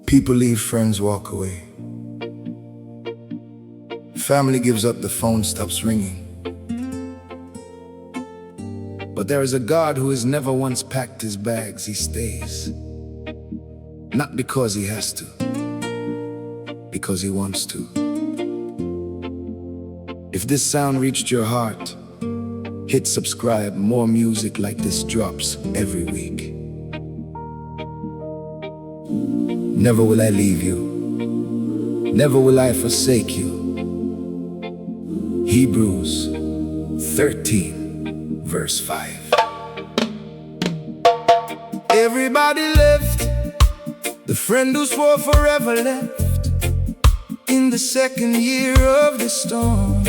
People leave, friends walk away. Family gives up, the phone stops ringing. But there is a God who has never once packed his bags. He stays. Not because he has to, because he wants to. If this sound reached your heart, hit subscribe. More music like this drops every week. Never will I leave you. Never will I forsake you. Hebrews 13, verse 5. Everybody left. The friend who swore forever left in the second year of the storm.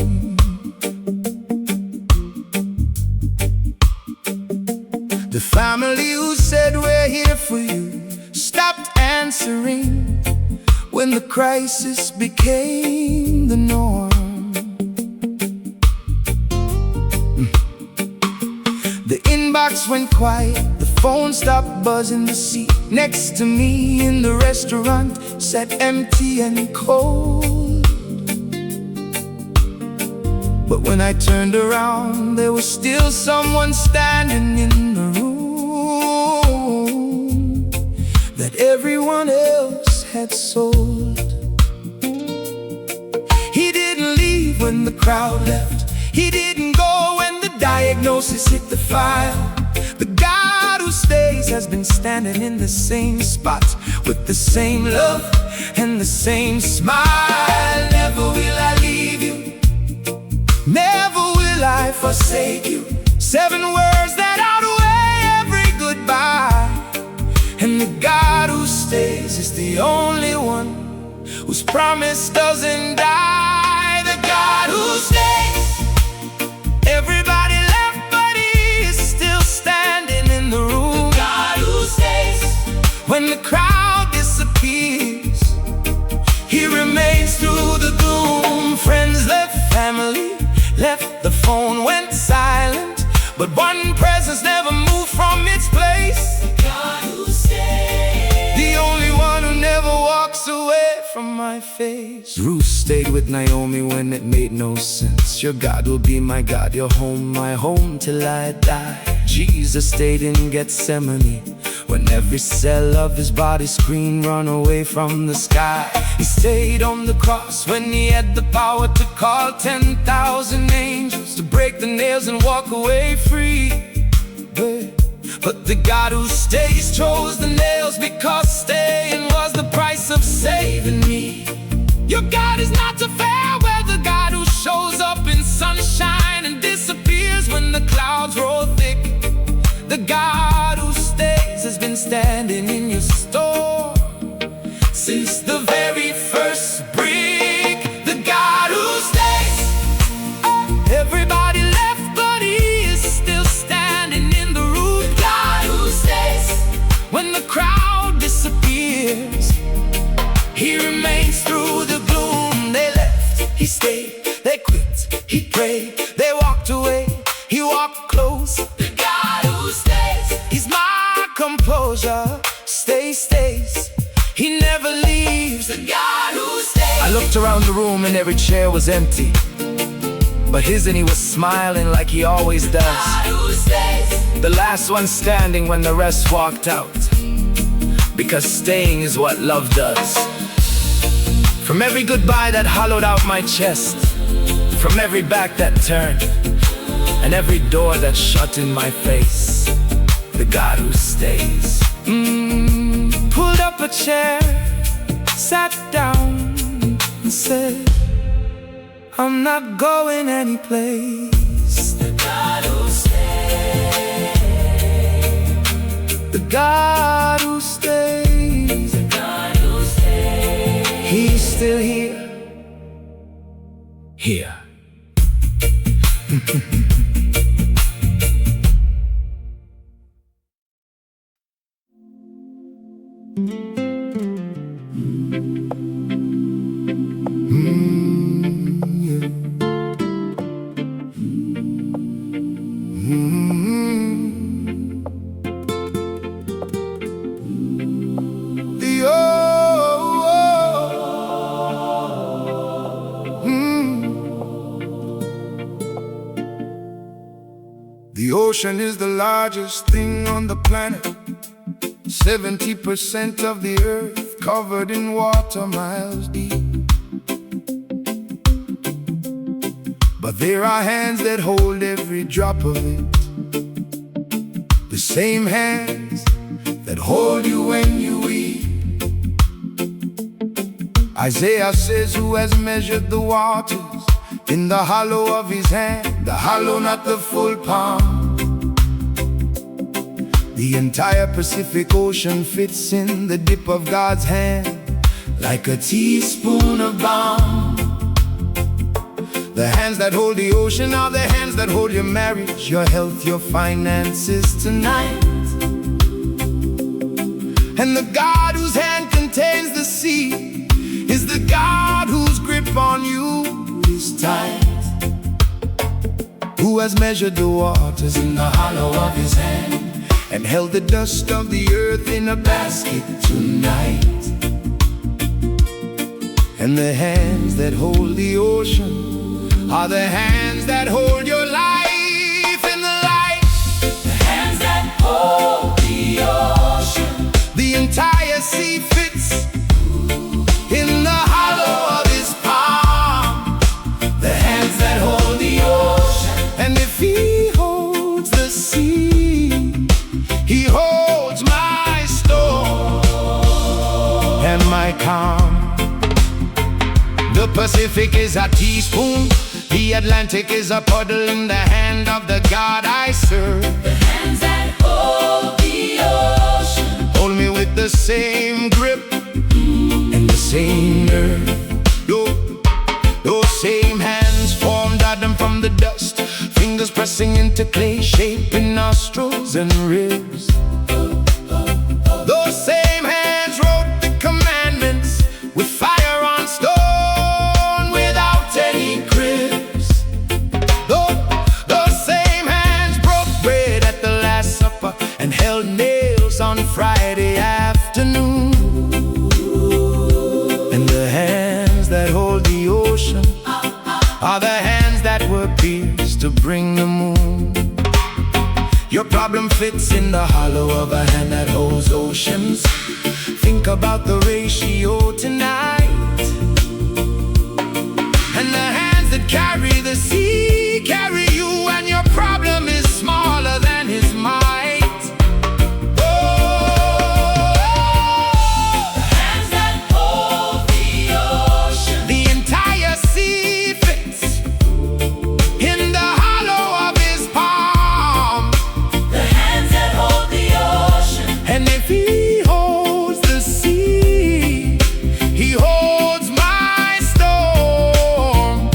The family who said we're here for you stopped answering when the crisis became the norm. The inbox went quiet, the phone stopped buzzing. The seat next to me in the restaurant sat empty and cold. But when I turned around, there was still someone standing in the room that everyone else had sold. He didn't leave when the crowd left. He didn't go when the diagnosis hit the file. The God who stays has been standing in the same spot with the same love and the same smile. Never will I leave you. Never will I forsake you. 7 words that outweigh every goodbye. And the God who stays is the only one whose promise doesn't die. The God who stays. Everybody left, but he is still standing in the room. The God who stays. When the crowd disappears, he remains through the gloom. Friends left, family left, the phone went silent, but one presence never moved from its place. The God who stays. The only one who never walks away from my face. Ruth stayed with Naomi when it made no sense. Your God will be my God, your home, my home till I die. Jesus stayed in Gethsemane when every cell of his body screamed, run away from the sky. He stayed on the cross when he had the power to call 10,000 angels to break the nails and walk away free. But the God who stays chose the nails because staying was the price of saving me. Your God is not a fair weather God who shows up in sunshine and disappears when the clouds roll thick. The God who stays has been standing in your store since the very first brick. The God who stays. Everybody left, but he is still standing in the room. The God who stays. When the crowd disappears, he remains through the gloom. They left, he stayed. They quit, he prayed. They walked away, he walked close. The God who stays. He's my composure. Stays. He never leaves. The God who stays. I looked around the room and every chair was empty, but his and he was smiling like he always does. The God who stays. The last one standing when the rest walked out, because staying is what love does. From every goodbye that hollowed out my chest, from every back that turned, and every door that shut in my face, the God who stays. Pulled up a chair, sat down and said, I'm not going anyplace. The God who stays. The God who stays. The God who stays. He's still here. Here. The ocean is the largest thing on the planet. 70% of the earth covered in water miles deep. But there are hands that hold every drop of it, the same hands that hold you when you weep. Isaiah says, who has measured the waters in the hollow of his hand, the hollow, not the full palm. The entire Pacific Ocean fits in the dip of God's hand like a teaspoon of balm. The hands that hold the ocean are the hands that hold your marriage, your health, your finances tonight. And the God whose hand contains the sea is the God whose grip on you is tight. Who has measured the waters in the hollow of his hand and held the dust of the earth in a basket tonight. And the hands that hold the ocean are the hands that hold your life in the light. The hands that hold the ocean. The entire sea fits in the hollow of his palm. The hands that hold the ocean. And if he holds the sea, he holds my storm and my calm. The Pacific is a teaspoon, the Atlantic is a puddle in the hand of the God I serve. The hands that hold the ocean hold me with the same grip and the same nerve. Those same hands formed Adam from the dust, fingers pressing into clay, shaping nostrils and ribs. Those same hands wrote the commandments with fire on stone without any cribs. Those same hands broke bread at the Last Supper and held nails on Friday afternoon. And the hands that hold the ocean are the hands that were pierced to bring the moon. Your problem fits in the hollow of a hand that holds oceans. Think about the ratio tonight. And the hands that carry the sea carry you when your problem is smaller than his might. The hands that hold the ocean. The entire sea fits in the hollow of his palm. The hands that hold the ocean. And if he holds the sea, he holds my storm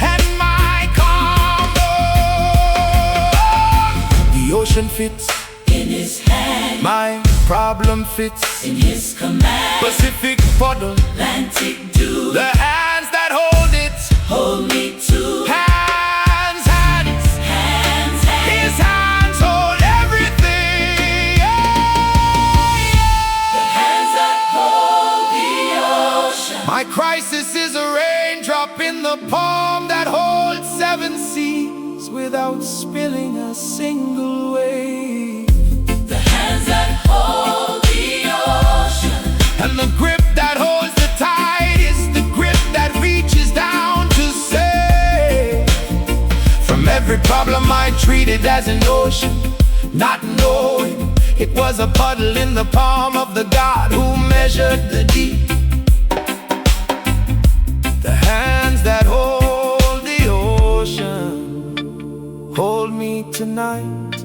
and my calm. The ocean fits In his hand, my problem fits in his command, Pacific puddle, Atlantic dew. the hands that hold it, Hold me too. hands, Hands, his hands. hands hold everything. The hands that hold the ocean. My crisis is a raindrop in the palm that holds 7 seas without spilling a single wave. The hands that hold the ocean. And the grip that holds the tide is the grip that reaches down to save. From every problem I treated as an ocean, not knowing it was a puddle in the palm of the God who measured the deep. The hands that hold the ocean hold me tonight,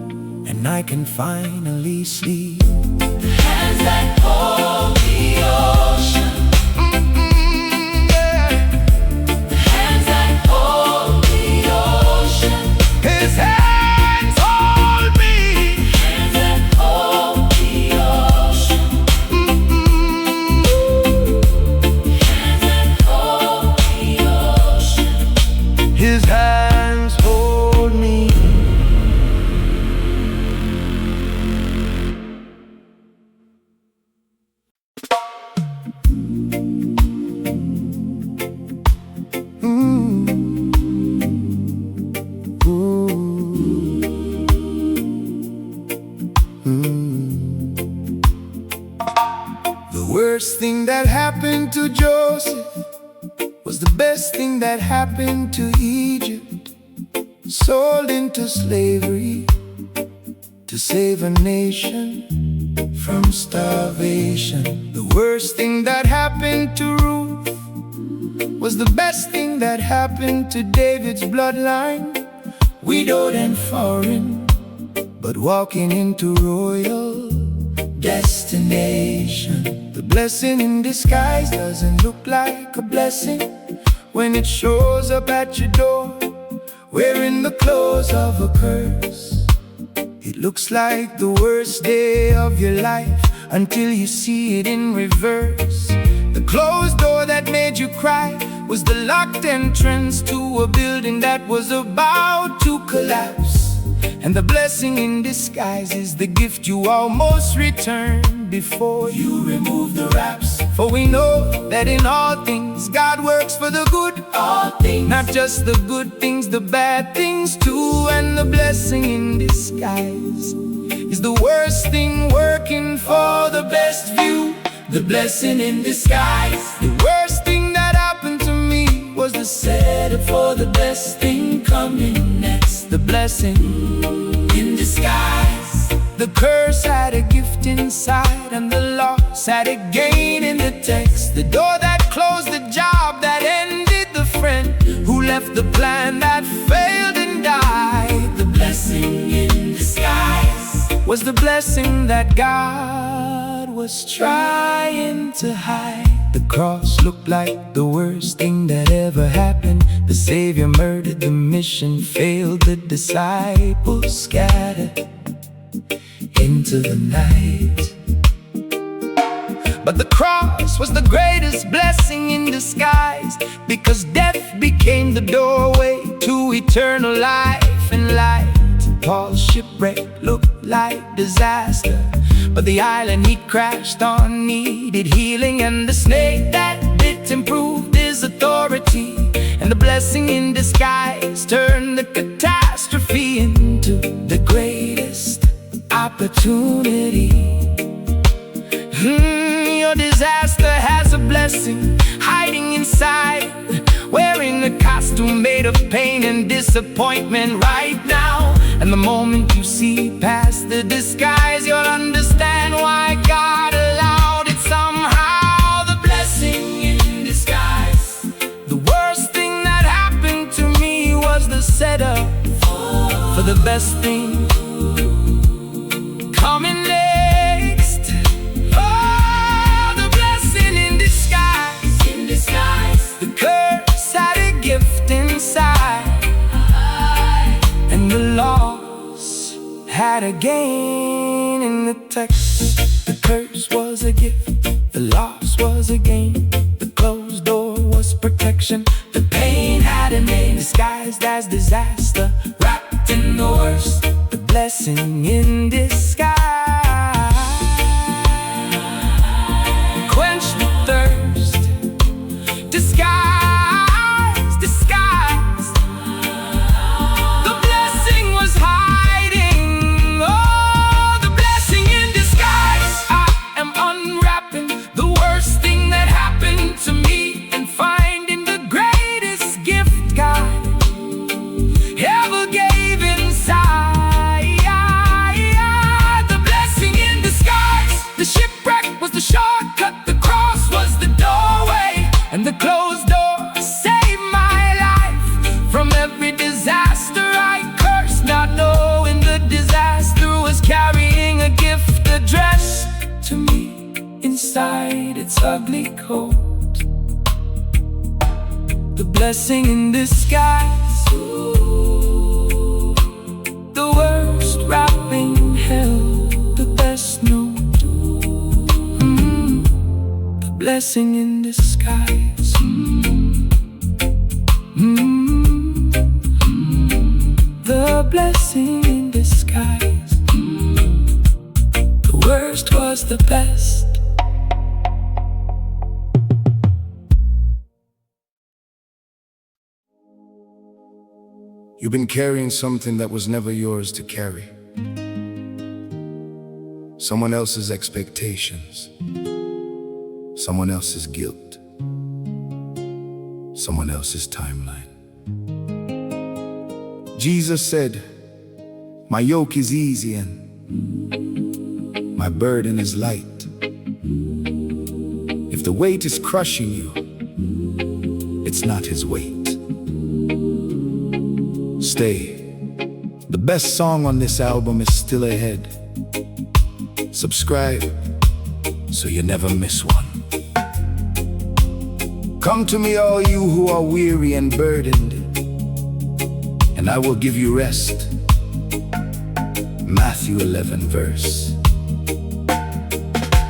and I can finally sleep. The hands that hold the ocean. Yeah. The hands that hold the ocean. His hands hold me. Hands that hold the ocean. worst thing that happened to Joseph was the best thing that happened to Egypt. Sold into slavery to save a nation from starvation. The worst thing that happened to Ruth was the best thing that happened to David's bloodline. Widowed and foreign, but walking into royal destination. The blessing in disguise doesn't look like a blessing when it shows up at your door, wearing the clothes of a curse. It looks like the worst day of your life until you see it in reverse. The closed door that made you cry was the locked entrance to a building that was about to collapse. And the blessing in disguise is the gift you almost returned before you remove the wraps. For we know that in all things God works for the good. All things, not just the good things, the bad things too. And the blessing in disguise is the worst thing working for the best view. The blessing in disguise, the worst thing that happened to me was the setup for the best thing coming next. The blessing in disguise, the curse had a gift inside, and the loss had a gain in the text. The door that closed the job that ended the friend who left the plan that failed and died. The blessing in disguise was the blessing that God was trying to hide. The cross looked like the worst thing that ever happened. The Savior murdered, the mission failed, the disciples scattered into the night. But the cross was the greatest blessing in disguise, because death became the doorway to eternal life and light. Paul's shipwreck looked like disaster, but the island he crashed on needed healing, and the snake that bit him proved his authority. And the blessing in disguise turned the catastrophe into the greatest opportunity. Your disaster has a blessing hiding inside, wearing a costume made of pain and disappointment right now. And the moment you see past the disguise, you'll understand why God allowed it somehow. The blessing in disguise, the worst thing that happened to me was the setup for the best thing coming next. Oh, the blessing in disguise, in disguise. The curse had a gift inside, and the loss had a gain in the text. The curse was a gift, the loss was a gain. The closed door was protection, the pain had a name. Disguised as disaster, wrapped in the worst. The blessing in disguise quench the thirst. Disguise, disguise. The blessing was hiding. Oh, the blessing in disguise. I am unwrapping the worst thing that happened to me and finding the greatest gift God ever gave inside. The blessing in disguise. The shipwreck was the shortcut, the cross was the doorway, and the closed door saved my life from every disaster I cursed, not knowing the disaster was carrying a gift addressed to me inside its ugly coat. The blessing in disguise, the worst wrapping held the best news. The blessing in disguise. The blessing in disguise. The worst was the best. You've been carrying something that was never yours to carry. Someone else's expectations. someone else's guilt, someone else's timeline. Jesus said, "My yoke is easy and my burden is light." If the weight is crushing you, it's not his weight. Stay. The best song on this album is still ahead. Subscribe so you never miss one. Come to me, all you who are weary and burdened, and I will give you rest. Matthew 11 verse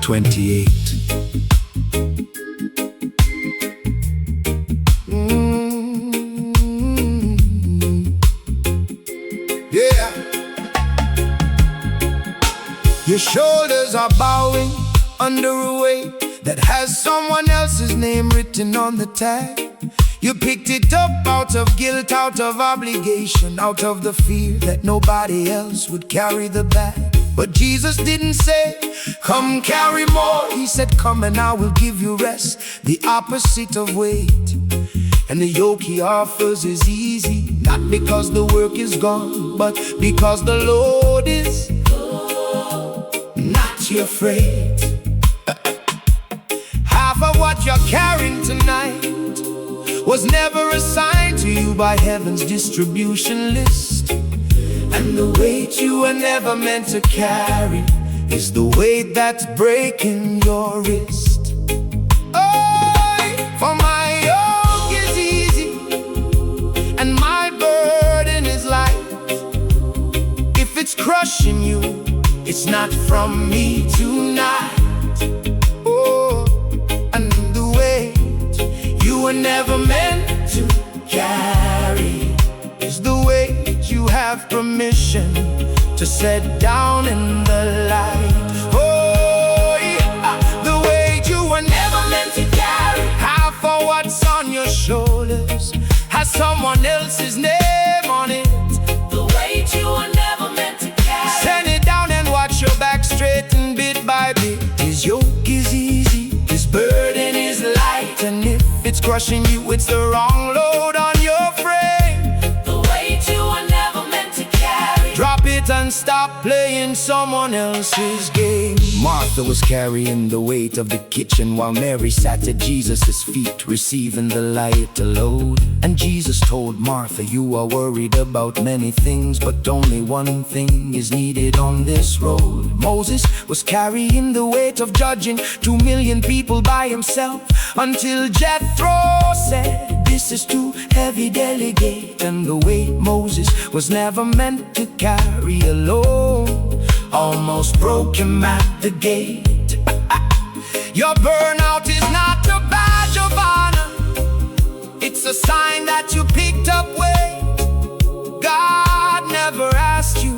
28. Yeah. Your shoulders are bowing under a weight that has someone else's name written on the tag. You picked it up out of guilt, out of obligation, out of the fear that nobody else would carry the bag. But Jesus didn't say, "Come carry more." He said, "Come and I will give you rest," the opposite of weight. And the yoke he offers is easy, not because the work is gone, but because the Lord is not your freight. Half of what you're carrying tonight was never assigned to you by heaven's distribution list. And the weight you were never meant to carry is the weight that's breaking your wrist. Oh, for my yoke is easy and my burden is light. If it's crushing you, it's not from me tonight. Oh, and the weight you were never meant to carry is the weight you have permission to set down in the light. Oh, yeah. The weight you were never meant to carry, half of what's on your shoulders has someone else's name on it. The weight you were never meant to carry. Send it down and watch your back straighten bit by bit. His yoke is easy, his burden is light. And if it's crushing you, it's the wrong load on your frame. The weight you were never meant to carry. Drop it and stop playing someone else's game. Martha was carrying the weight of the kitchen while Mary sat at Jesus' feet, receiving the lighter load. And Jesus told Martha, "You are worried about many things, but only one thing is needed on this road." Moses was carrying the weight of judging 2 million people by himself, until Jethro said, "This is too heavy, delegate." And the weight Moses was never meant to carry alone almost broke him at the gate. Your burnout is not a badge of honor, it's a sign that you picked up weight God never asked you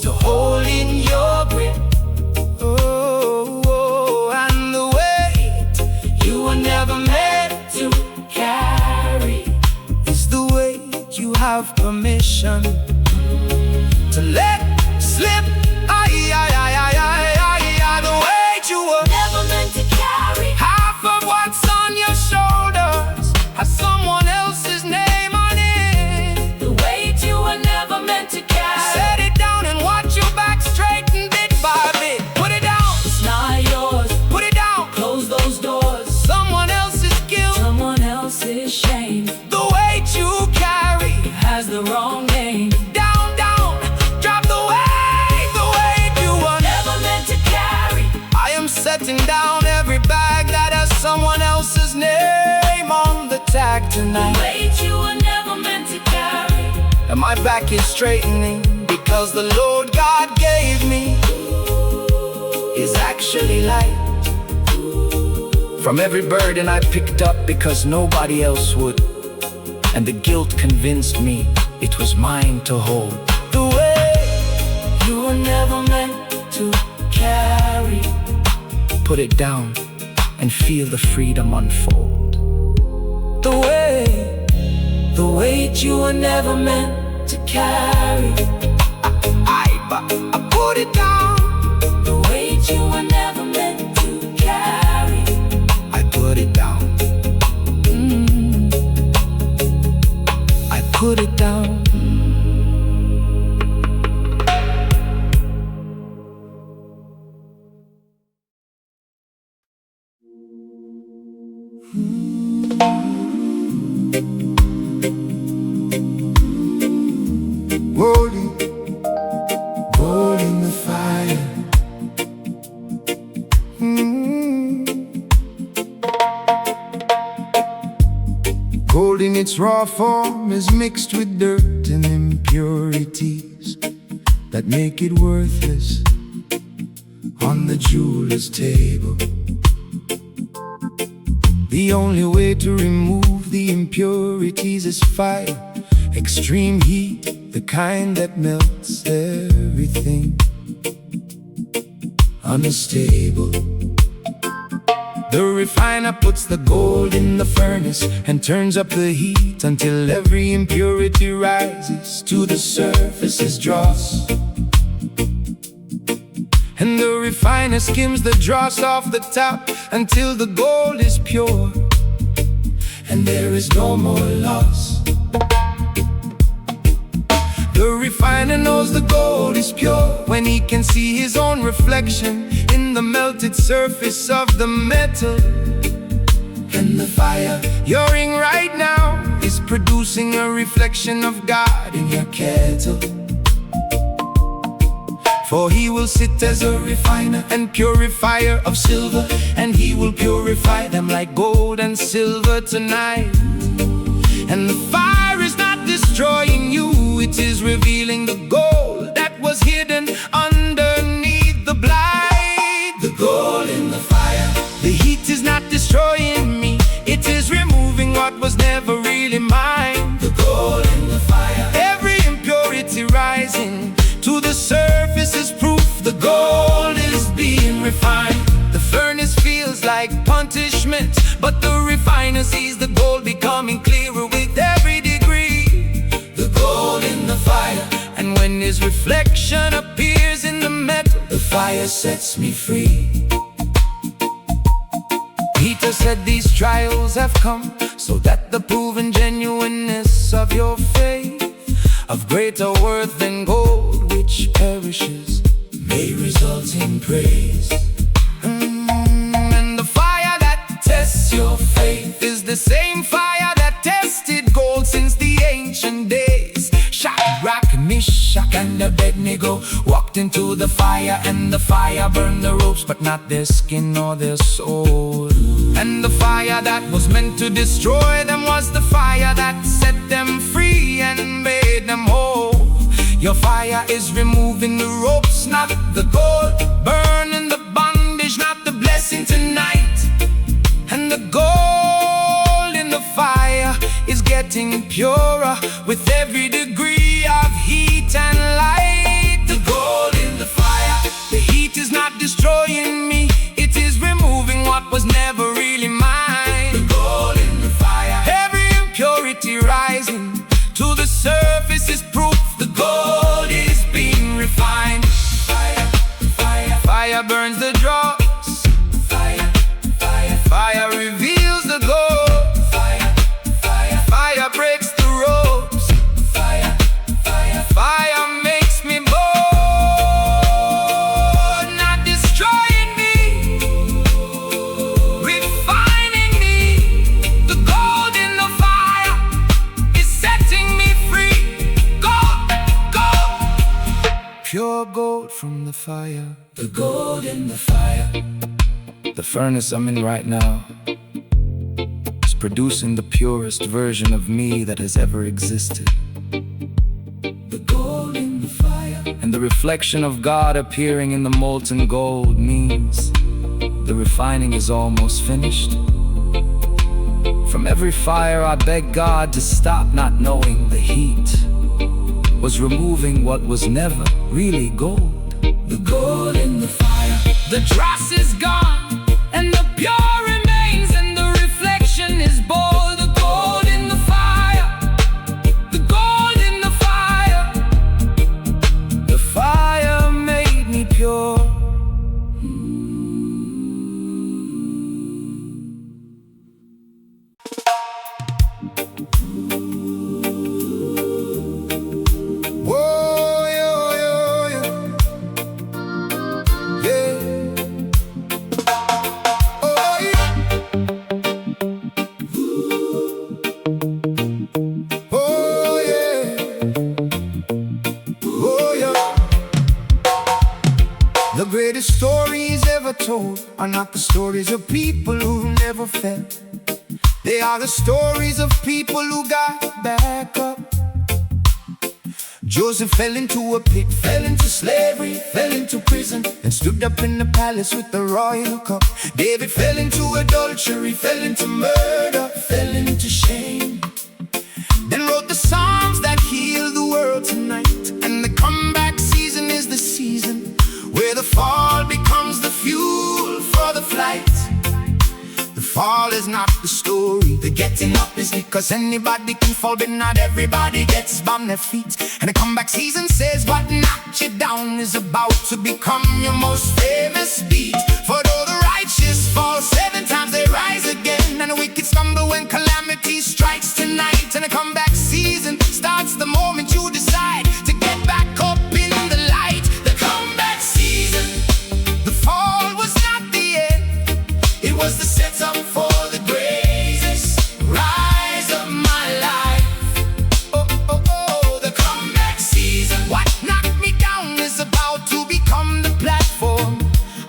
to hold in your grip. Oh, and the weight you were never meant to carry is the weight you have permission to let slip. The weight you were Never meant to carry. half of what's on your shoulders has someone else's name on it. The weight you were never meant to carry. Set it down and watch your back straighten bit by bit. Put it down, It's not yours. put it down. Close those doors. Someone else's guilt, Someone else's shame the weight you carry. has the wrong name. Down, down, drop the weight you were Never meant to carry. I am setting down every bag that has someone else's name on the tag The tonight. weight you were never meant to carry. And my back is straightening because the load God gave me is actually light. From every burden I picked up because nobody else would, and the guilt convinced me it was mine to hold. The weight You were never meant to carry. put it down and feel the freedom unfold. The weight you were never meant to carry. I put it down. The weight you were never meant to carry. Holy, gold in the fire. Gold in its raw form is mixed with dirt and impurities that make it worthless on the jeweler's table. The only way to remove the impurities is fire, extreme heat, the kind that melts everything. Unstable. The refiner puts the gold in the furnace and turns up the heat until every impurity rises to the surface as dross. And the refiner skims the dross off the top until the gold is pure and there is no more loss. The refiner knows the gold is pure when he can see his own reflection in the melted surface of the metal. And the fire you're in right now is producing a reflection of God in your kettle. For he will sit as a refiner and purifier of silver, and he will purify them like gold and silver tonight. And the fire is not destroying you, it is revealing the gold that was hidden underneath the blight. The gold in the fire. The heat is not destroying me, it is removing what was never really mine. The gold in the fire. Every impurity rising to the surface is proof the gold is being refined. The furnace feels like punishment, but the refiner sees the gold becoming clearer with every degree. The gold in the fire. And when his reflection appears in the metal, the fire sets me free. Peter said these trials have come so that the proven genuineness of your faith, of greater worth than gold which perishes, may result in praise. And the fire that tests your faith is the same fire that tested gold since the ancient days. Shadrach, Meshach, and Abednego walked into the fire, and the fire burned the ropes, but not their skin nor their soul. And the fire that was meant to destroy them was the fire that set them free and made them whole. Your fire is removing the ropes, not the gold, burning the bondage, not the blessing tonight. And the gold in the fire is getting purer with every degree of heat and light. The gold in the fire. The heat is not destroying me, it is removing what was never really mine. The gold in the fire. Every impurity rising to the surface is proof the gold is being refined. Fire, fire, fire burns the dross. Fire, fire, fire reveals the gold. Fire, fire, fire breaks the ropes. Fire, fire, fire makes me bold, not destroying me, refining me. The gold in the fire is setting me free. Gold, gold, pure gold from the fire. The gold in the fire. The furnace I'm in right now is producing the purest version of me that has ever existed. The gold in the fire. And the reflection of God appearing in the molten gold means the refining is almost finished. From every fire I beg God to stop, not knowing the heat was removing what was never really gold. The gold in the fire. The dross is gone and the pure remains, and the reflection is bold. The gold in the fire. The gold in the fire. The fire made me pure. Whoa, yo, yo, yo. Yeah. not the stories of people who never fell. They are the stories of people who got back up. Joseph fell into a pit, fell into slavery, fell into prison, and stood up in the palace with the royal cup. David fell into adultery, fell into murder, fell into shame, then wrote the songs that heal the world tonight. And the comeback season is the season where the fall becomes the fuel for the flight. The fall is not the story, the getting up is because anybody can fall, but not everybody gets on their feet. And the comeback season says what knocked you down is about to become your most famous beat. For though the righteous fall 7 times, they rise again, and the wicked stumble when calamity strikes tonight. And the comeback season starts the moment you decide to get back up in the light. The comeback season, the fall was not the end, it was the setup for the greatest rise of my life. Oh, oh, oh, the comeback season. What knocked me down is about to become the platform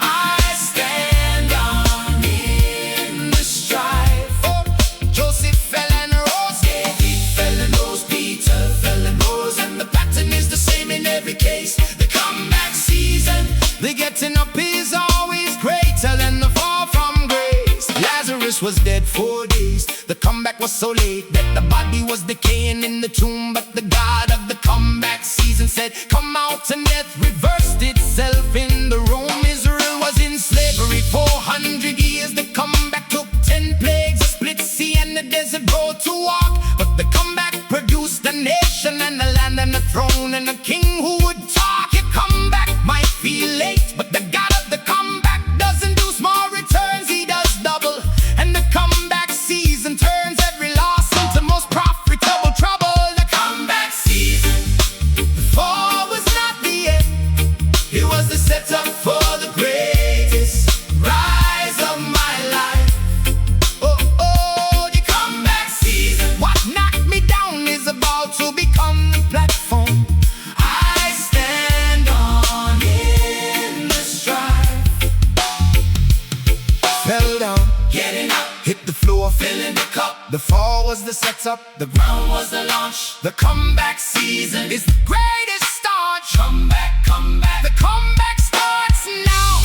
I stand on in the strife. Oh, Joseph fell and rose, David fell and rose, Peter fell and rose, and the pattern is the same in every case. The comeback season, the getting up is always greater than the fall from grace. Lazarus was dead 4 days, the comeback was so late that the body was decaying in the tomb. But the God of the comeback season said, come out, and death reversed itself in the Rome. Israel was in slavery 400 years. The comeback took 10 plagues, a split sea and the desert road to walk. But the comeback produced a nation and a land and a throne and a king who would talk. Your comeback might feel late, but the God of the comeback doesn't do small returns, he does double. And the comeback season turns every loss into most profitable trouble. The comeback season, the fall was not the end, it was the setup for the greatest rise of my life. Oh, oh, the comeback season. What knocked me down is about to become the platform I stand on in the strife. Fell down, getting up, hit the floor, filling the cup. The fall was the setup, the ground was the launch. The comeback season is the greatest start. Come back, come back. The comeback starts now.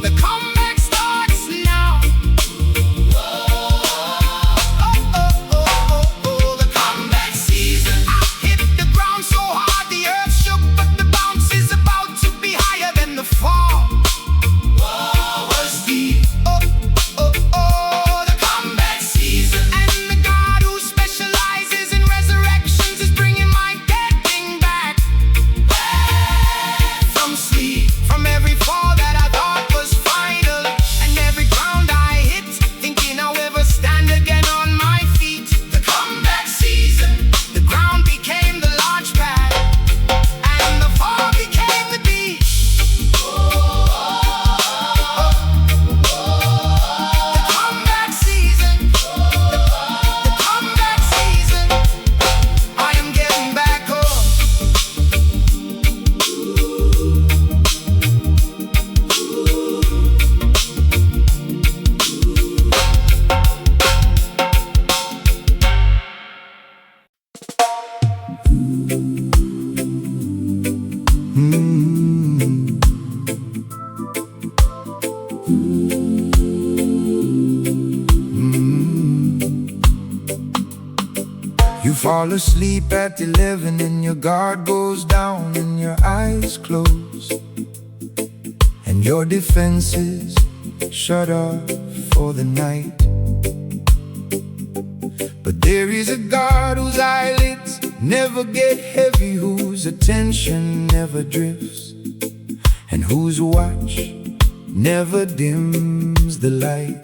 The comeback starts now. Oh, the comeback season. I hit the ground so hard the earth shook, but the bounce is about to be higher than the fall. Was deep. The comeback season. And the God who specializes in resurrections is bringing my dead king back from sleep, from every fall that I thought was final, and every ground I hit, thinking I'll ever stand again on my feet. The comeback season, the ground became the launch pad, and the fall became the beach. The comeback season, the comeback season, I am getting back up. You fall asleep at 11 and your guard goes down and your eyes close, and your defenses shut off for the night. But there is a God whose eyelids never get heavy, whose attention never drifts, and whose watch never dims the light.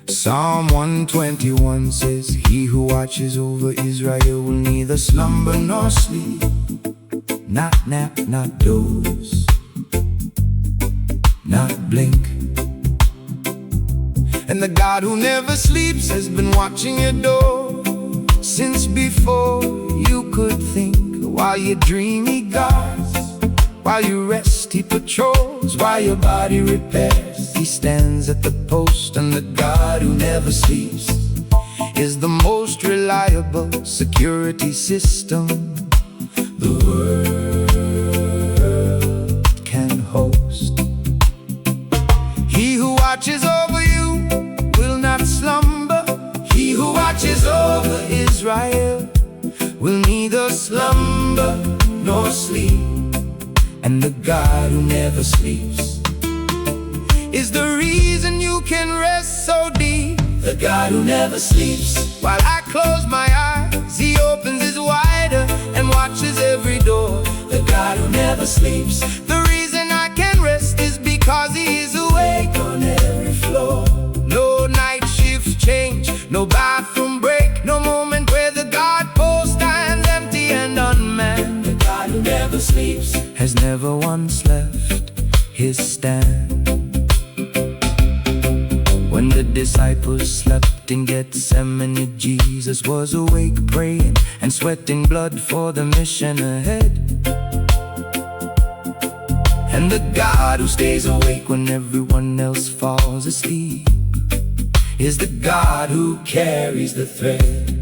Psalm 121 says, he who watches over Israel will neither slumber nor sleep, not nap, not doze, not blink. And the God who never sleeps has been watching your door since before you could think. While your dreamy gods While you rest, he patrols. While your body repairs, he stands at the post. And the God who never sleeps is the most reliable security system the world can host. He who watches over you will not slumber. He who watches over Israel will neither slumber nor sleep. And the God who never sleeps is the reason you can rest so deep. The God who never sleeps. While I close my eyes, he opens his wider and watches every door. The God who never sleeps. The reason I can rest is because he is awake on every floor. No night shift change, no bathroom break, no moment where the guard post stands empty and unmanned. The God who never sleeps has never once left his stand. When the disciples slept in Gethsemane, Jesus was awake praying and sweating blood for the mission ahead. And the God who stays awake when everyone else falls asleep is the God who carries the thread.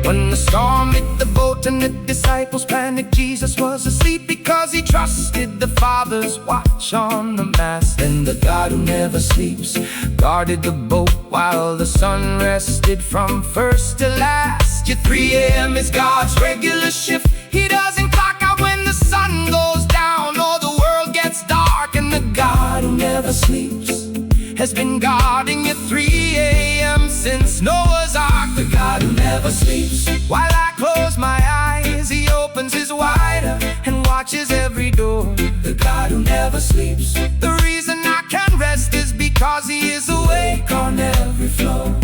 When the storm hit the boat and the disciples panicked, Jesus was asleep because he trusted the Father's watch on the mast. And the God who never sleeps guarded the boat while the sun rested from first to last. Your 3 a.m. is God's regular shift. He doesn't clock out when the sun goes down or the world gets dark. And the God who never sleeps has been guarding your 3 a.m. since Noah's Ark. The God who never sleeps. While I close my eyes, he opens his wider and watches every door. The God who never sleeps. The reason I can rest is because he is awake on every floor.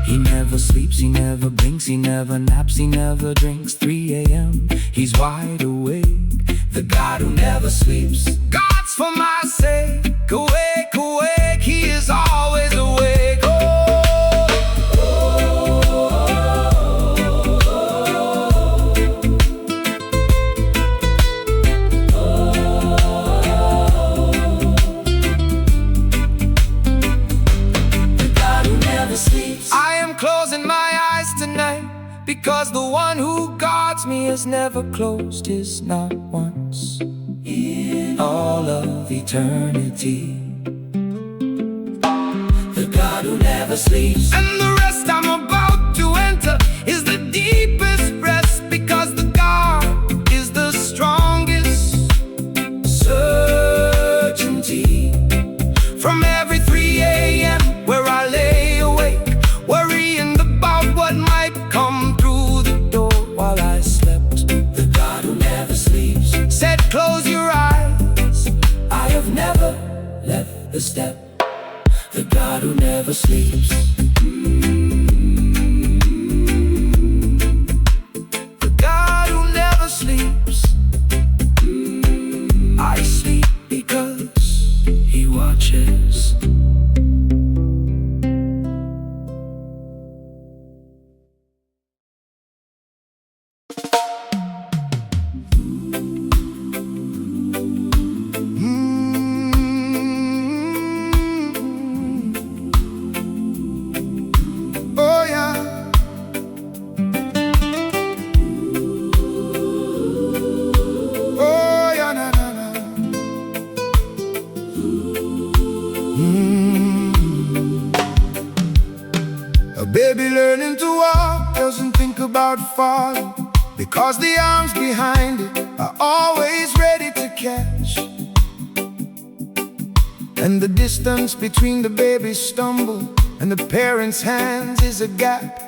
He never sleeps, he never blinks, he never naps, he never drinks. 3 a.m. he's wide awake. The God who never sleeps. God's for my sake. Awake, awake, he is always awake. The God who never sleeps. I am closing my eyes tonight because the one who guards me has never closed his, not once, in all of eternity. The God who never sleeps. And the rest I'm about to enter is the deepest rest, because the God is the strongest certainty. From every 3 a.m. where I lay awake, worrying about what might come through the door while I slept, the God who never sleeps said, close your eyes, I have never left the step. The God who never sleeps. The God who never sleeps. I sleep because he watches. A baby learning to walk doesn't think about falling, because the arms behind it are always ready to catch. And the distance between the baby's stumble and the parent's hands is a gap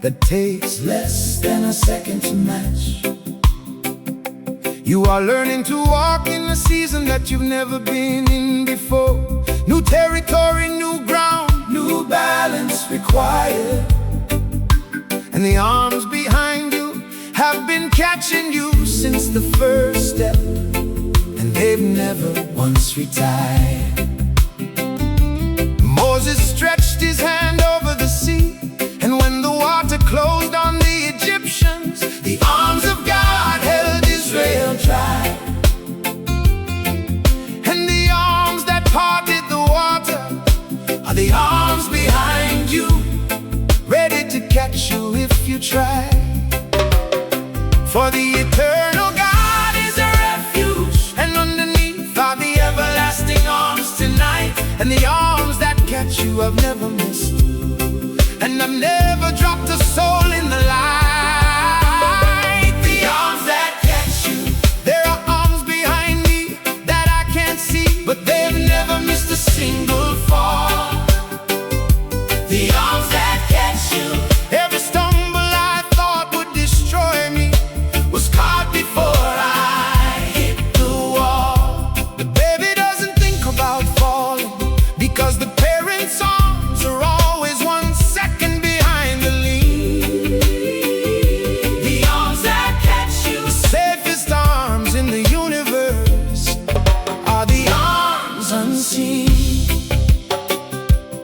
that takes less than a second to match. You are learning to walk in a season that you've never been in before. New territory, new ground, new balance required. And the arms behind you have been catching you since the first step, and they've never once retired. Moses stretched his hand over the sea, and when the water closed on the Egyptians, the arms of God held Israel dry. try. For the eternal God is a refuge, and underneath are the everlasting arms tonight. And the arms that catch you I've never missed, and I've never dropped a soul in the light. The arms that catch you, there are arms behind me that I can't see, but they've never missed a single fall. The arms that catch you, every stumble I thought would destroy me was caught before I hit the wall. The baby doesn't think about falling, because the parents' arms are always 1 second behind the lead. The arms that catch you, the safest arms in the universe, are the arms unseen.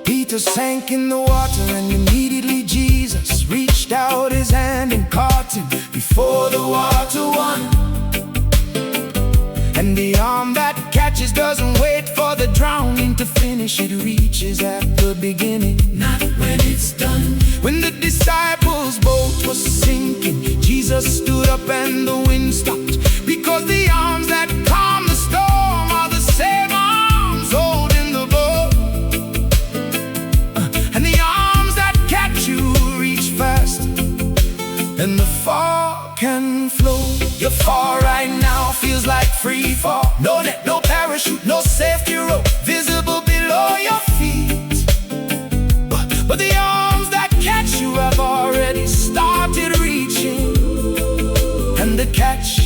Peter sank in the water, and immediately Jesus reached out his hand and caught him before the water won. And the arm that catches doesn't wait for the drowning to finish. It reaches at the beginning, not when it's done. When the disciples' boat was sinking, Jesus stood up and the wind stopped, because the arms that calm the storm are the same arms holding the boat. And the arms that catch you reach fast, and the fall can flow. Your fall right now feels like free fall. No net, no parachute, no safety rope visible below your feet. But the arms that catch you have already started reaching, and the catch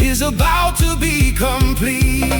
is about to be complete.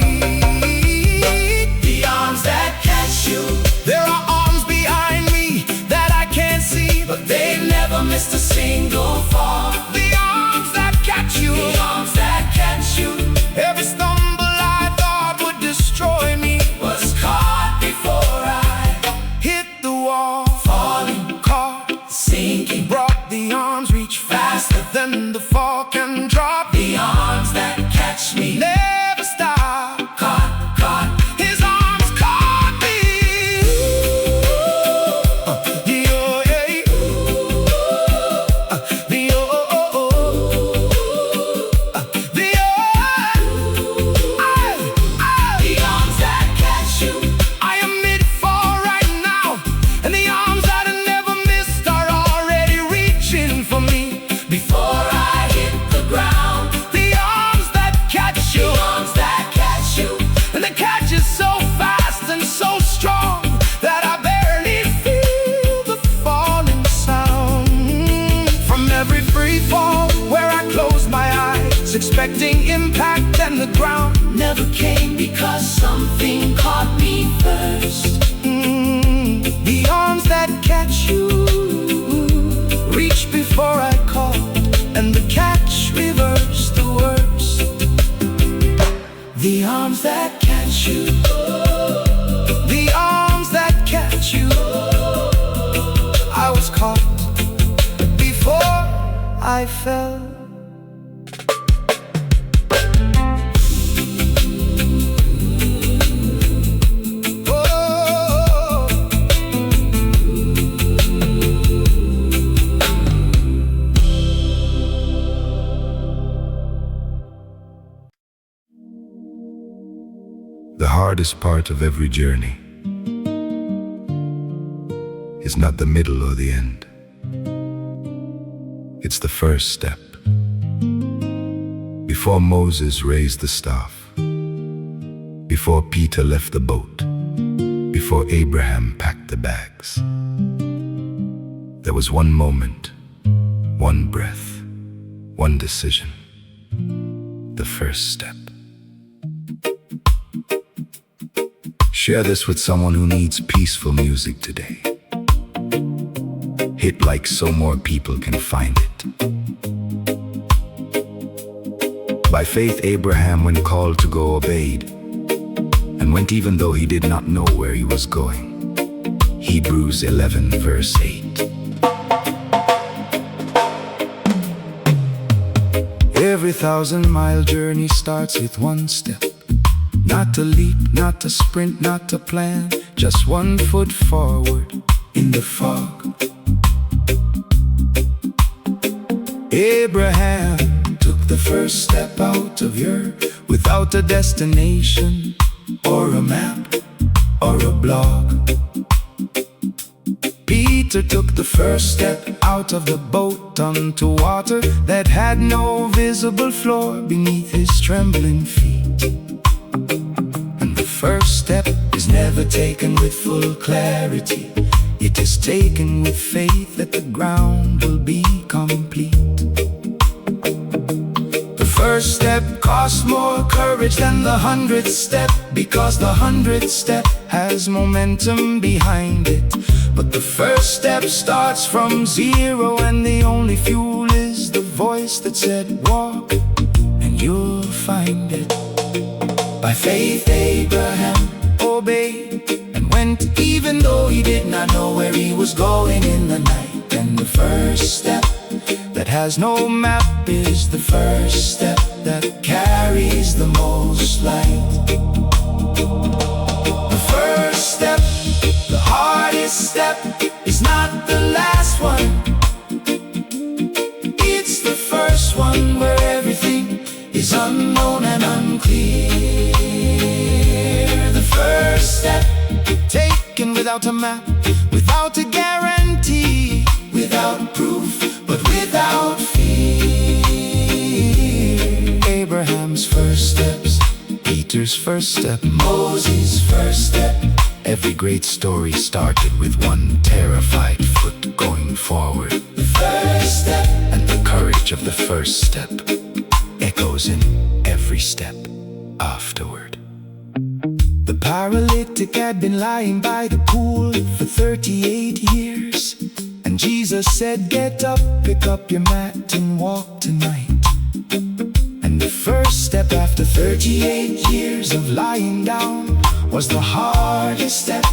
The arms that catch you, there are arms behind me that I can't see, but they've never missed a single fall. The arms that catch you, the arms that catch you, every stumble I thought would destroy me was caught before I hit the wall. Falling, caught, sinking, brought the arms reach faster than the fall can drop. The arms that catch me never stop. Caught, his arms caught me. Expecting impact, and the ground never came, because something caught me first. The arms that catch you reached before I called, and the catch reversed the worst. The arms that catch you, the arms that catch you, I was caught before I fell. The hardest part of every journey is not the middle or the end. It's the first step. Before Moses raised the staff, before Peter left the boat, before Abraham packed the bags, there was one moment, one breath, one decision, the first step. Share this with someone who needs peaceful music today. Hit like so more people can find it. By faith Abraham, when called to go, obeyed, and went even though he did not know where he was going. Hebrews 11 verse 8. Every 1,000-mile journey starts with one step. Not to leap, not to sprint, not to plan, just one foot forward in the fog. Abraham took the first step out of Ur without a destination or a map or a blog. Peter took the first step out of the boat onto water that had no visible floor beneath his trembling feet. And the first step is never taken with full clarity. It is taken with faith that the ground will be complete. The first step costs more courage than the 100th step, because the 100th step has momentum behind it. But the first step starts from zero, and the only fuel is the voice that said, walk, and you'll find it. By faith Abraham obeyed and went, even though he did not know where he was going in the night. And the first step that has no map is the first step that carries the most light. The first step, the hardest step, is not the last one. It's the first one where everything is unknown and unclear. The first step, taken without a map, without a guarantee, without proof, but without fear. Abraham's first steps, Peter's first step, Moses' first step. Every great story started with one terrified foot going forward. The first step, and the courage of the first step echoes in every step afterward. The paralytic had been lying by the pool for 38 years. And Jesus said, get up, pick up your mat and walk tonight. And the first step after 38 years of lying down was the hardest step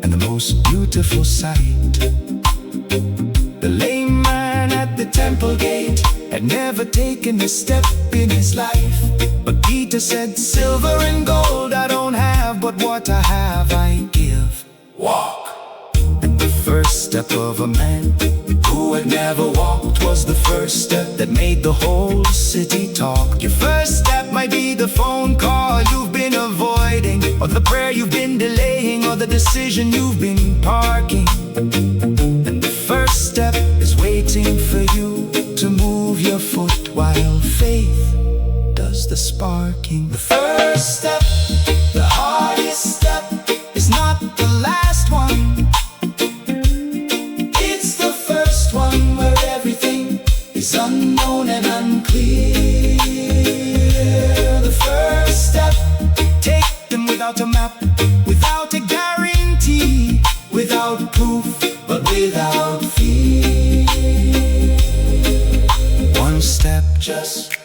and the most beautiful sight. The lame man at the temple gate had never taken a step in his life. But Peter said, silver and gold I don't have, but what I have I give. Walk. And the first step of a man who had never walked was the first step that made the whole city talk. Your first step might be the phone call you've been avoiding, or the prayer you've been delaying, or the decision you've been parking. And the first step is waiting for you to move your foot while faith does the sparking. The first step, the hardest step, is not the last one. It's the first one where everything is unknown and unclear. The first step, take them without a map, without a guarantee, without proof, but without fear. One step, just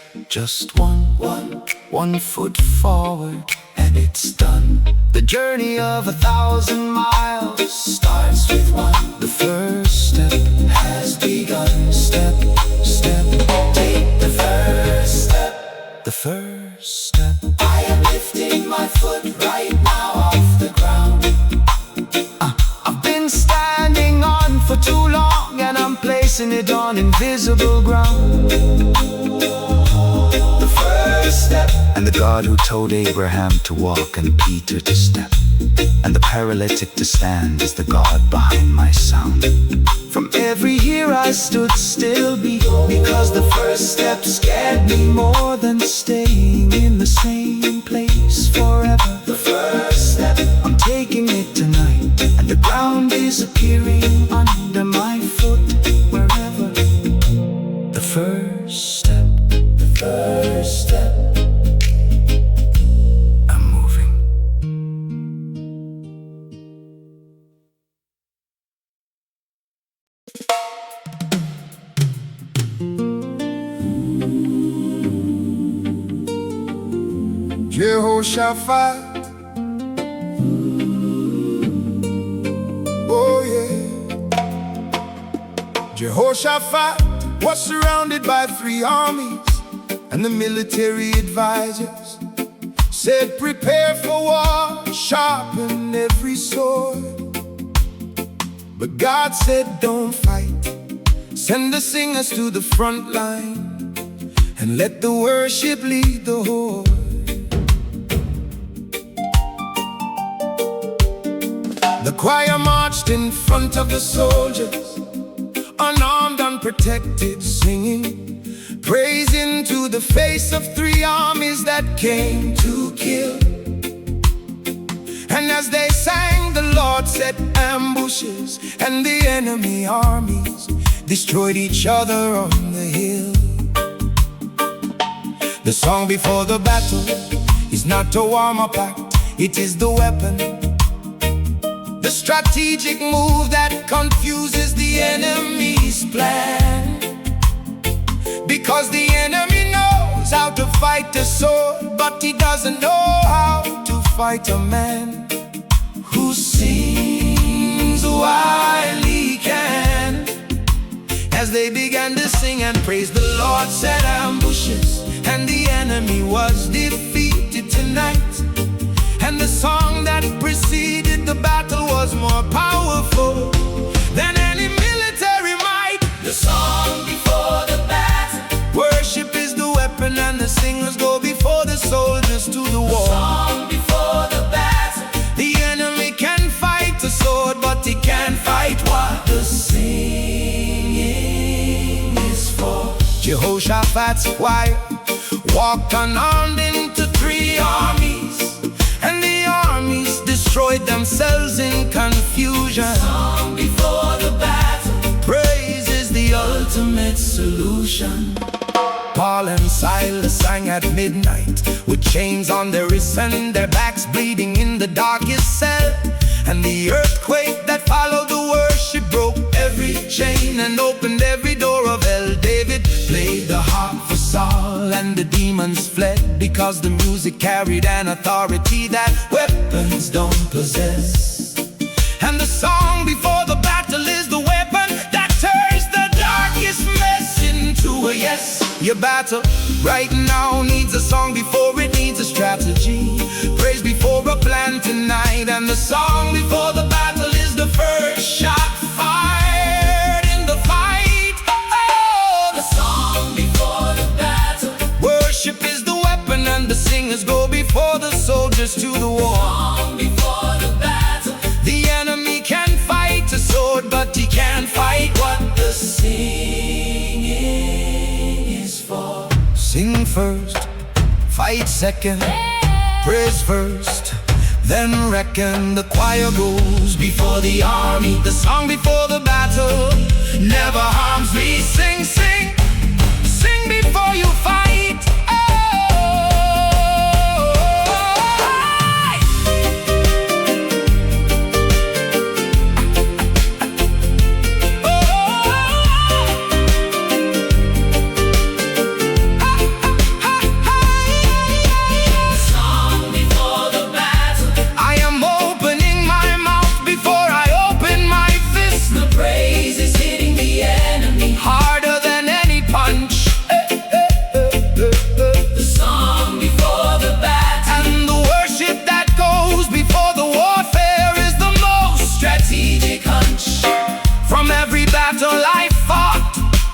one foot forward, and it's done. The journey of 1,000 miles starts with one. The first step has begun. Step, step, take the first step. The first step. I am lifting my foot right now off the ground. I've been standing on for too long, and I'm placing it on invisible ground. The first step. And the God who told Abraham to walk and Peter to step, and the paralytic to stand, is the God behind my sound. From every year I stood still because the first step scared me more than staying in the same place forever. The first step, I'm taking it tonight, and the ground is appearing under my foot wherever. The first step, the first step. Jehoshaphat, oh yeah. Jehoshaphat was surrounded by 3 armies, and the military advisors said, prepare for war, sharpen every sword. But God said, don't fight, Send the singers to the front line and let the worship lead the horde. The choir marched in front of the soldiers, unarmed, unprotected, singing, praising to the face of three armies that came to kill. And as they sang, the Lord set ambushes, and the enemy armies destroyed each other on the hill. The song before the battle is not a warm-up act, it is the weapon, the strategic move that confuses the enemy's plan. Because the enemy knows how to fight a sword, but he doesn't know how to fight a man who sings while he can. As they began to sing and praise, the Lord set ambushes, and the enemy was defeated tonight. And the song that preceded the battle was more powerful than any military might. The song before the battle, worship is the weapon, and the singers go before the soldiers to the war. The song before the battle, the enemy can fight a sword, but he can't fight what the singing is for. Jehoshaphat's choir walked unarmed into three armies, and the armies destroyed themselves in confusion. The song before the battle, praise is the ultimate solution. Paul and Silas sang at midnight, with chains on their wrists and their backs bleeding in the darkest cell. And the earthquake that followed the worship broke every chain and opened every door of hell. David played the harp for Saul, and the demons fled, because the music carried an authority that weapons don't possess. And the song before the battle is the weapon that turns the darkest mess into a yes. Your battle right now needs a song before it needs a strategy. Praise before a plan tonight, and the song before the battle is the first shot fired in the fight. Oh, the song before the battle, worship is the weapon, and the singers go before the soldiers to the war. The song before the battle, the enemy can fight a sword, but he can't fight what the singing is for. Sing first, fight second, praise first, then reckon. The choir goes before the army, the song before the battle never harms me. Sing, sing, sing before you fight.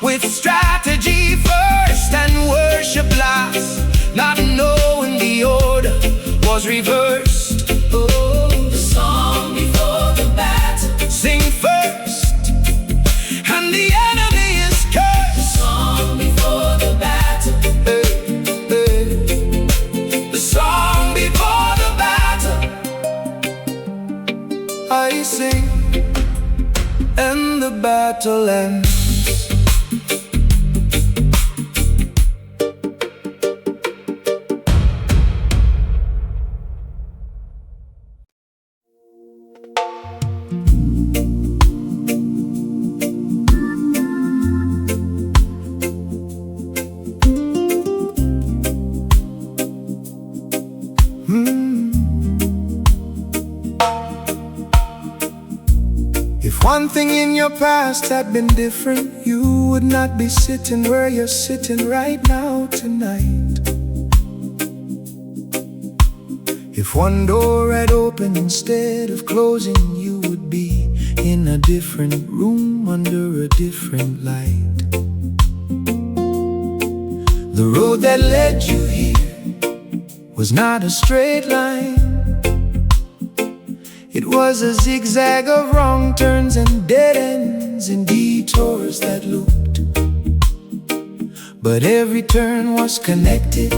With strategy first and worship last, not knowing the order was reversed. Oh, the song before the battle, sing first, and the enemy is cursed. The song before the battle, the song before the battle, I sing, and the battle ends. If one thing in your past had been different, you would not be sitting where you're sitting right now tonight. If one door had opened instead of closing, you would be in a different room under a different light. The road that led you here was not a straight line. It was a zigzag of wrong turns and dead ends and detours that looped. But every turn was connected,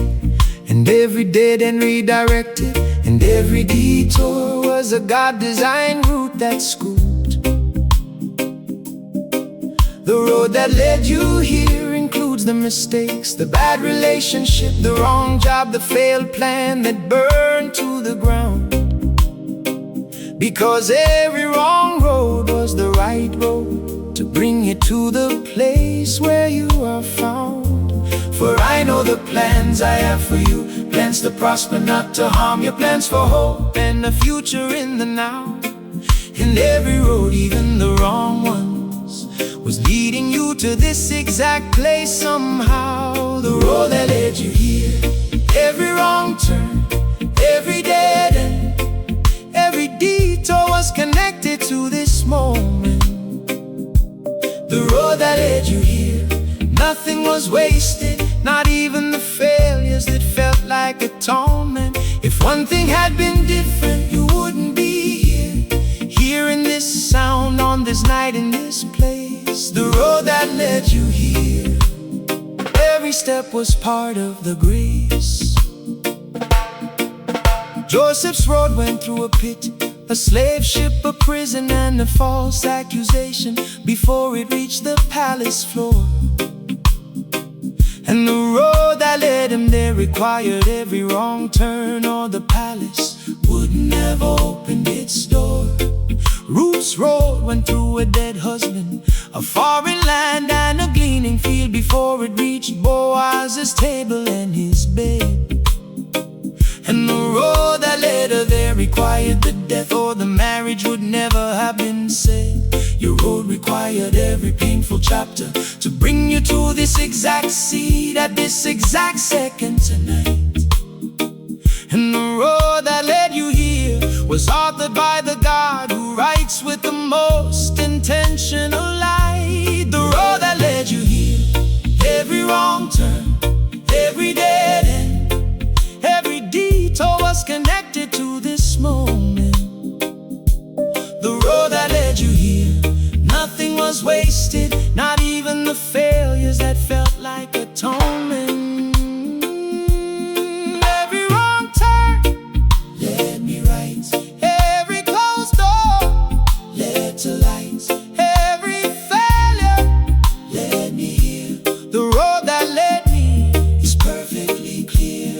and every dead end redirected, and every detour was a God-designed route that scooped. The road that led you here includes the mistakes, the bad relationship, the wrong job, the failed plan that burned to the ground. Because every wrong road was the right road to bring you to the place where you are found. For I know the plans I have for you, plans to prosper, not to harm, your plans for hope and a future in the now. And every road, even the wrong ones, was leading you to this exact place somehow. The road that led you here, every wrong turn, every dead end, every detour was connected to this moment. The road that led you here, nothing was wasted, not even the failures that felt like atonement. If one thing had been different, you wouldn't be here, hearing this sound on this night in this place. The road that led you here, every step was part of the grace. Joseph's road went through a pit, a slave ship, a prison, and a false accusation before it reached the palace floor. And the road that led him there required every wrong turn, or the palace wouldn't have opened its door. Ruth's road went through a dead husband, a foreign land, and a gleaning field before it reached Boaz's table and his bed. And the road that led her there required the death, or the marriage would never have been said. Your road required every painful chapter to bring you to this exact seat at this exact second tonight. And the road that led you here was authored by the God who writes with the most intentional light. The road that led you here, every wrong turn, every dead end, every detour was connected to this moment. The road that led you here, nothing was wasted, not even the failures that felt like atonement. Every wrong turn led me right, every closed door led to light, every failure led me here. The road that led me is perfectly clear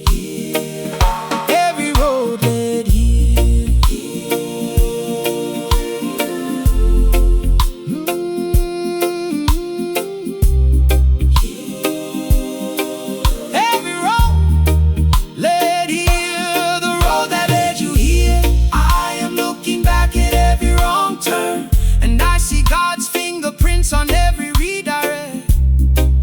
here. Every road led here, every road led here. The road that led you here, I am looking back at every wrong turn, and I see God's fingerprints on every redirect.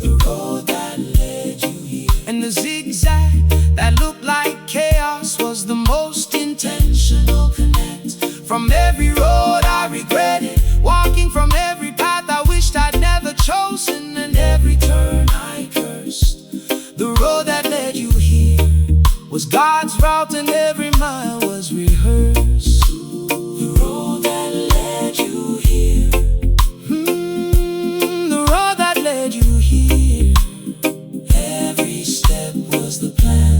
The road that led you here, and the zigzag that looked like chaos was the most intentional connect. From every road I regretted, walking from every path I wished I'd never chosen, and every turn I cursed. The road that led you here was God's route, and every mile was rehearsed. The road that led you here, the road that led you here, every step was the plan.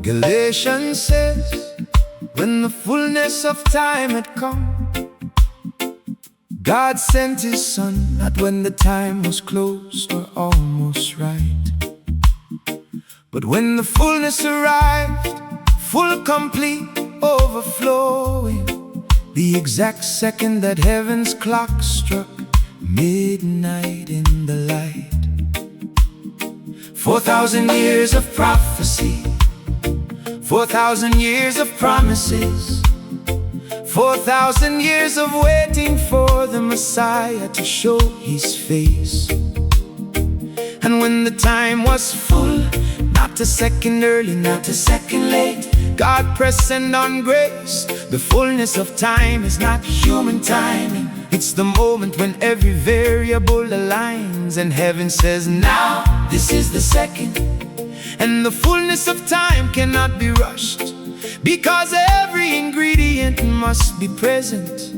Galatians says, when the fullness of time had come, God sent His Son, not when the time was close or almost right, but when the fullness arrived, full, complete, overflowing, the exact second that heaven's clock struck midnight in the light. 4,000 years of prophecy, 4,000 years of promises, 4,000 years of waiting for the Messiah to show his face. And when the time was full, not a second early, not a second late, God pressed send on grace. The fullness of time is not human timing. It's the moment when every variable aligns, and heaven says, now, this is the second. And the fullness of time cannot be rushed, because every ingredient must be present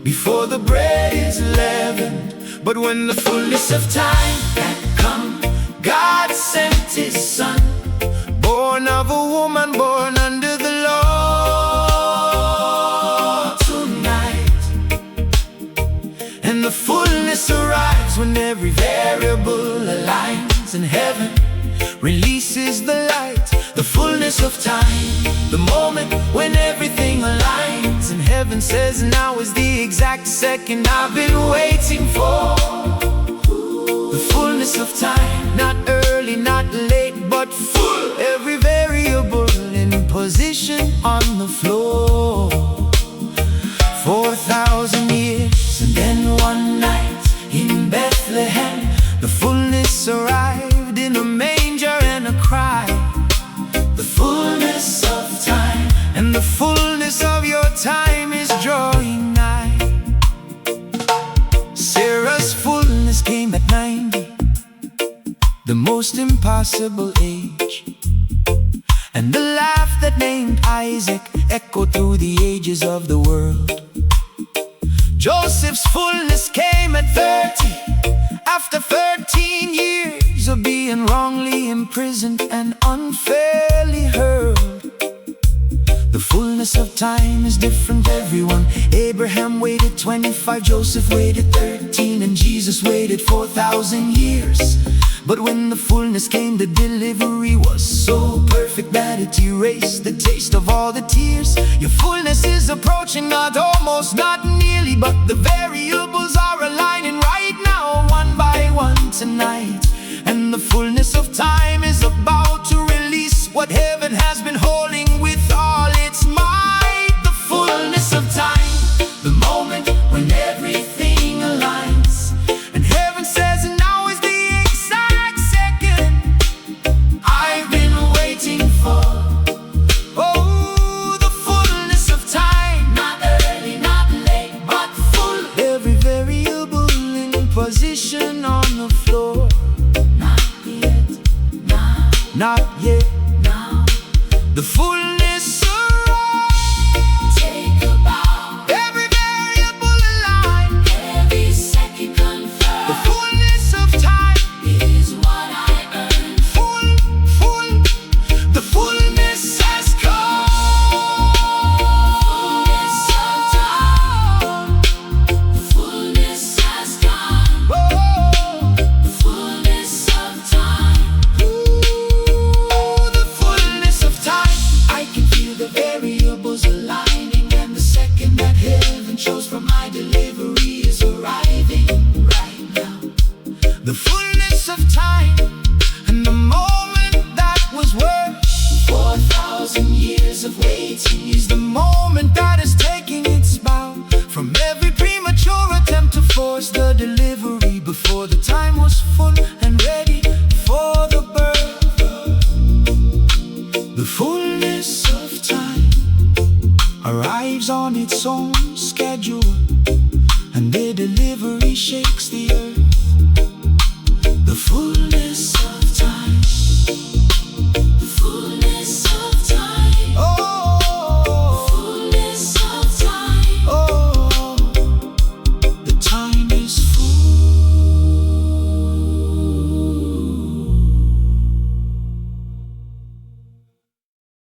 before the bread is leavened. But when the fullness of time had come, God sent his Son, born of a woman, born under the law tonight. And the fullness arrives when every variable aligns, and heaven releases the light. The fullness of time, the moment when everything aligns, and heaven says, now is the exact second I've been waiting for. The fullness of time, not early, not late, but full. Every variable in position on the floor. 4,000 years, and then one night in Bethlehem, the fullness arrived in a manger and a cry. The fullness of time, and the fullness of your time is drawing nigh. Sarah's fullness came at 90, the most impossible age, and the laugh that named Isaac echoed through the ages of the world. Joseph's fullness came at 30, after 13 years of being wrongly imprisoned and unfairly hurled. The fullness of time is different, everyone. Abraham waited 25, Joseph waited 13, and Jesus waited 4,000 years. But when the fullness came, the delivery was so perfect that it erased the taste of all the tears. Your fullness is approaching, not almost, not nearly, but the variables are aligning right now, one by one tonight. And the fullness of time is about to release what heaven has been holding with all its might. The fullness of time, the moment when everything aligns, and heaven says, now is the exact second I've been waiting for. Oh, the fullness of time, not early, not late, but full. Every variable in position on the floor. Not yet, now. Not yet, now. The fullness arrives. Take a bow. Every variable aligned. Every second confirmed. The fullness of time is what I earned. Full. The fullness has come. Fullness of time. Fullness has come. Oh. The fullness of time. Ooh, the fullness of time. I can feel the variables aligning, and the second that heaven chose for my delivery is arriving right now. The fullness of time, and the moment that was worth 4,000 years of waiting is the moment that is taking its bow from every premature attempt to force the delivery before the time was full and ready for the birth. The fullness of time arrives on its own schedule, and the delivery shakes the earth. The fullness of time.